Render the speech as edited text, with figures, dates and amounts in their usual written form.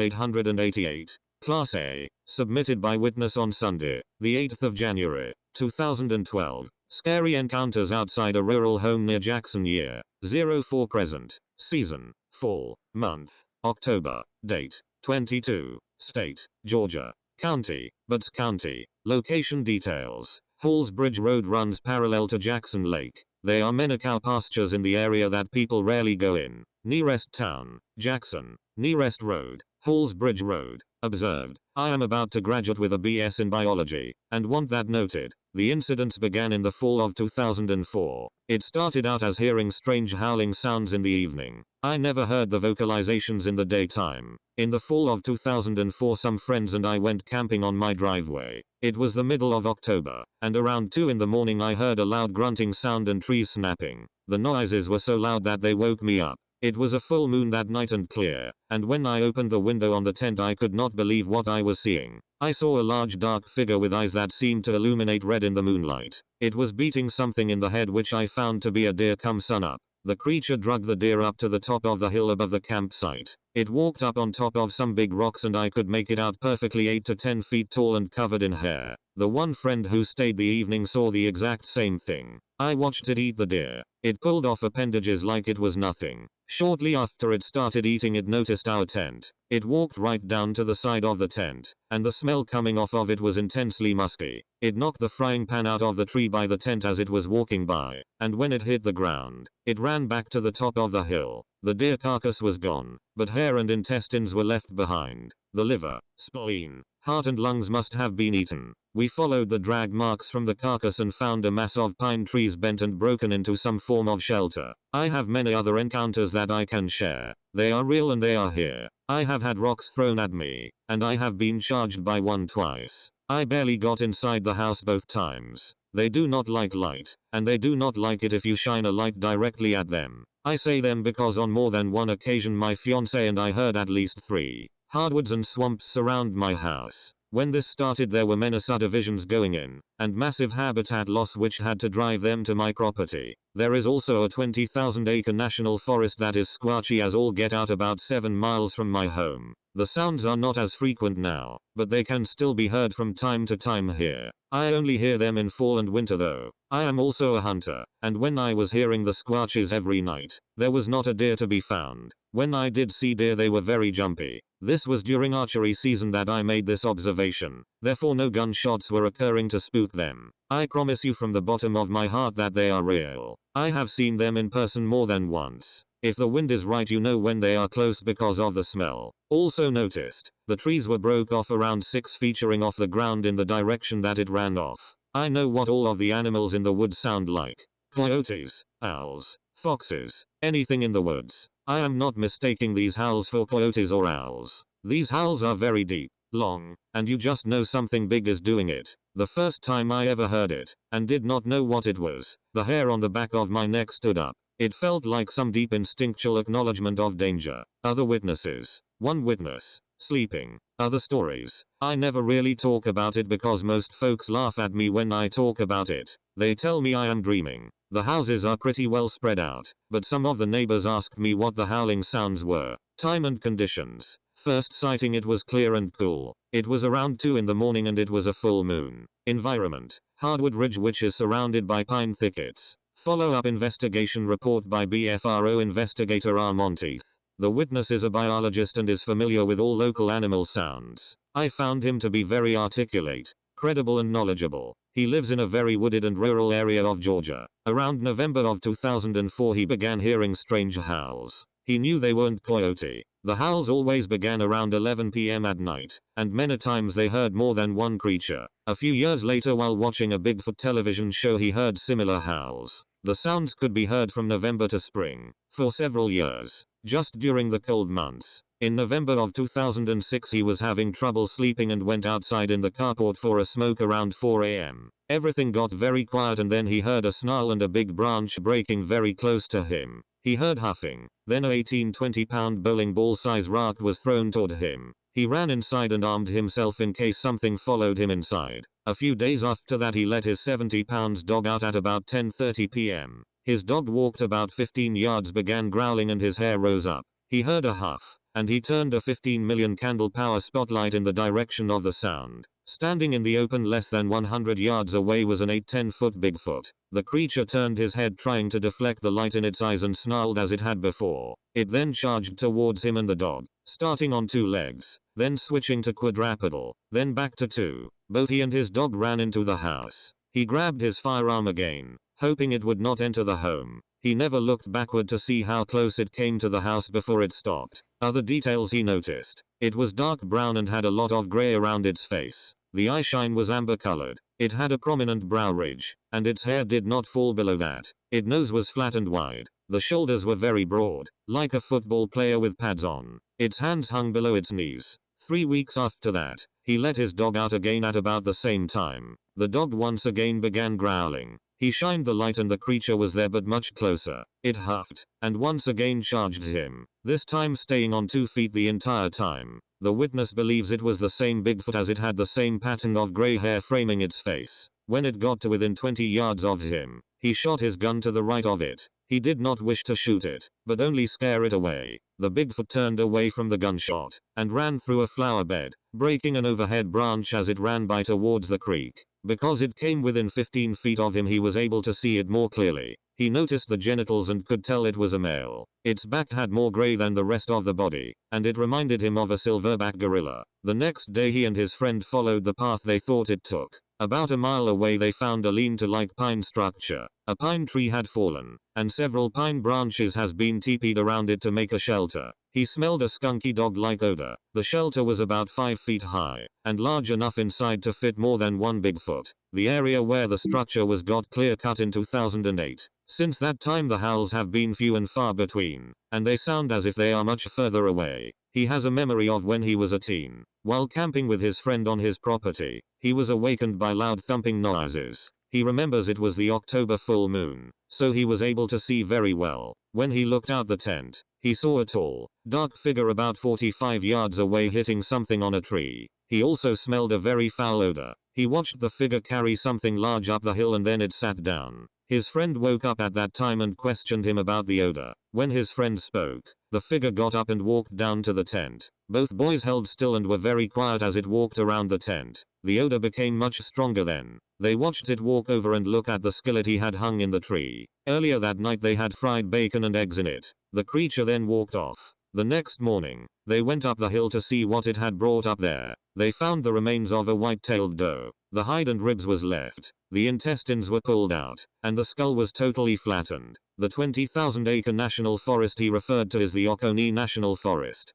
888. Class A. Submitted by witness on Sunday, the 8th of January, 2012. Scary encounters outside a rural home near Jackson. Year 04 present. Season fall. Month October. Date 22. State Georgia. County Butts County. Location details. Halls Bridge Road runs parallel to Jackson Lake. There are many cow pastures in the area that people rarely go in. Nearest town Jackson. Nearest road Halls Bridge Road. Observed. I am about to graduate with a BS in biology, and want that noted. The incidents began in the fall of 2004. It started out as hearing strange howling sounds in the evening. I never heard the vocalizations in the daytime. In the fall of 2004 some friends and I went camping on my driveway. It was the middle of October, and around 2 in the morning I heard a loud grunting sound and trees snapping. The noises were so loud that they woke me up. It was a full moon that night and clear, and when I opened the window on the tent I could not believe what I was seeing. I saw a large dark figure with eyes that seemed to illuminate red in the moonlight. It was beating something in the head which I found to be a deer come sunup. The creature dragged the deer up to the top of the hill above the campsite. It walked up on top of some big rocks and I could make it out perfectly 8 to 10 feet tall and covered in hair. The one friend who stayed the evening saw the exact same thing. I watched it eat the deer. It pulled off appendages like it was nothing. Shortly after it started eating it noticed our tent. It walked right down to the side of the tent, and the smell coming off of it was intensely musky. It knocked the frying pan out of the tree by the tent as it was walking by, and when it hit the ground, it ran back to the top of the hill. The deer carcass was gone, but hair and intestines were left behind. The liver, spleen, heart and lungs must have been eaten. We followed the drag marks from the carcass and found a mass of pine trees bent and broken into some form of shelter. I have many other encounters that I can share. They are real and they are here. I have had rocks thrown at me, and I have been charged by one twice. I barely got inside the house both times. They do not like light, and they do not like it if you shine a light directly at them. I say them because on more than one occasion my fiance and I heard at least 3 hardwoods and swamps surround my house. When this started there were many subdivisions going in, and massive habitat loss which had to drive them to my property. There is also a 20,000-acre national forest that is squatchy as all get out about 7 miles from my home. The sounds are not as frequent now, but they can still be heard from time to time here. I only hear them in fall and winter though. I am also a hunter, and when I was hearing the squatches every night, there was not a deer to be found. When I did see deer they were very jumpy. This was during archery season that I made this observation, therefore no gunshots were occurring to spook them. I promise you from the bottom of my heart that they are real. I have seen them in person more than once. If the wind is right you know when they are close because of the smell. Also noticed, the trees were broke off around 6 featuring off the ground in the direction that it ran off. I know what all of the animals in the woods sound like. Coyotes, owls, foxes, anything in the woods. I am not mistaking these howls for coyotes or owls. These howls are very deep, long, and you just know something big is doing it. The first time I ever heard it, and did not know what it was, the hair on the back of my neck stood up. It felt like some deep instinctual acknowledgement of danger. Other witnesses. One witness. Sleeping. Other stories. I never really talk about it because most folks laugh at me when I talk about it. They tell me I am dreaming. The houses are pretty well spread out, but some of the neighbors asked me what the howling sounds were. Time and conditions. First sighting it was clear and cool. It was around 2 in the morning and it was a full moon. Environment. Hardwood Ridge which is surrounded by pine thickets. Follow-up investigation report by BFRO investigator R. Monteith. The witness is a biologist and is familiar with all local animal sounds. I found him to be very articulate, credible and knowledgeable. He lives in a very wooded and rural area of Georgia. Around November of 2004 he began hearing strange howls. He knew they weren't coyote. The howls always began around 11 p.m. at night, and many times they heard more than one creature. A few years later while watching a Bigfoot television show he heard similar howls. The sounds could be heard from November to spring, for several years, just during the cold months. In November of 2006 he was having trouble sleeping and went outside in the carport for a smoke around 4 a.m. Everything got very quiet and then he heard a snarl and a big branch breaking very close to him. He heard huffing. Then a 18-20 pound bowling ball size rock was thrown toward him. He ran inside and armed himself in case something followed him inside. A few days after that he let his 70 pounds dog out at about 10:30 p.m. His dog walked about 15 yards, began growling and his hair rose up. He heard a huff, and he turned a 15 million candle power spotlight in the direction of the sound. Standing in the open less than 100 yards away was an 8-10 foot Bigfoot. The creature turned his head trying to deflect the light in its eyes and snarled as it had before. It then charged towards him and the dog, starting on 2 legs, then switching to quadrupedal, then back to 2. Both he and his dog ran into the house. He grabbed his firearm again, hoping it would not enter the home. He never looked backward to see how close it came to the house before it stopped. Other details he noticed. It was dark brown and had a lot of gray around its face. The eyeshine was amber colored. It had a prominent brow ridge, and its hair did not fall below that. Its nose was flat and wide. The shoulders were very broad, like a football player with pads on. Its hands hung below its knees. 3 weeks after that, he let his dog out again at about the same time. The dog once again began growling. He shined the light and the creature was there but much closer. It huffed, and once again charged him, this time staying on 2 feet the entire time. The witness believes it was the same Bigfoot as it had the same pattern of gray hair framing its face. When it got to within 20 yards of him, he shot his gun to the right of it. He did not wish to shoot it, but only scare it away. The Bigfoot turned away from the gunshot, and ran through a flower bed, breaking an overhead branch as it ran by towards the creek. Because it came within 15 feet of him he was able to see it more clearly. He noticed the genitals and could tell it was a male. Its back had more gray than the rest of the body, and it reminded him of a silverback gorilla. The next day he and his friend followed the path they thought it took. About a mile away they found a lean-to-like pine structure. A pine tree had fallen, and several pine branches has been teepeed around it to make a shelter. He smelled a skunky dog-like odor. The shelter was about 5 feet high, and large enough inside to fit more than one Bigfoot. The area where the structure was got clear-cut in 2008. Since that time the howls have been few and far between, and they sound as if they are much further away. He has a memory of when he was a teen. While camping with his friend on his property, he was awakened by loud thumping noises. He remembers it was the October full moon, so he was able to see very well. When he looked out the tent, he saw a tall, dark figure about 45 yards away hitting something on a tree. He also smelled a very foul odor. He watched the figure carry something large up the hill and then it sat down. His friend woke up at that time and questioned him about the odor. When his friend spoke, the figure got up and walked down to the tent. Both boys held still and were very quiet as it walked around the tent. The odor became much stronger then. They watched it walk over and look at the skillet he had hung in the tree. Earlier that night they had fried bacon and eggs in it. The creature then walked off. The next morning, they went up the hill to see what it had brought up there. They found the remains of a white-tailed doe. The hide and ribs was left. The intestines were pulled out, and the skull was totally flattened. The 20,000-acre national forest he referred to is the Oconee National Forest.